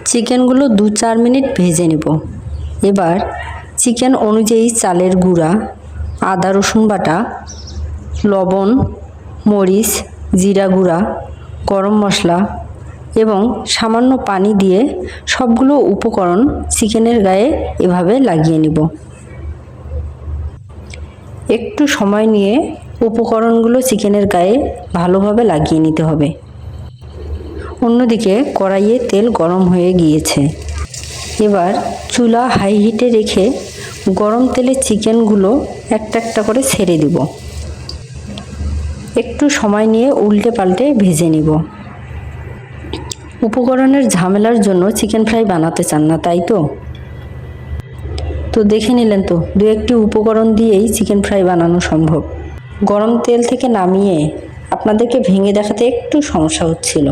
চিকেনগুলো 2-4 মিনিট ভেজে নেব। এবার চিকেন অনুযায়ী চালের গুঁড়া, আদা রসুন বাটা, লবণ, মরিচ, জিরা গুঁড়া, গরম মশলা এবং সামান্য পানি দিয়ে সবগুলো উপকরণ চিকেনের গায়ে এভাবে লাগিয়ে নেব। একটু সময় নিয়ে উপকরণগুলো চিকেনের গায়ে ভালোভাবে লাগিয়ে নিতে হবে। অন্যদিকে কড়াইয়ে তেল গরম হয়ে গিয়েছে। এবার চুলা হাই হিটে রেখে গরম তেলে চিকেনগুলো একটা একটা করে ছেড়ে দিব। একটু সময় নিয়ে উল্টে পাল্টে ভেজে নিব। উপকরণের ঝামেলার জন্য চিকেন ফ্রাই বানাতে চান না, তাই তো দেখে নিলেন তো, 2-1টি উপকরণ দিয়েই চিকেন ফ্রাই বানানো সম্ভব। গরম তেল থেকে নামিয়ে আপনাদেরকে ভেঙে দেখাতে একটু সমস্যা হচ্ছিল।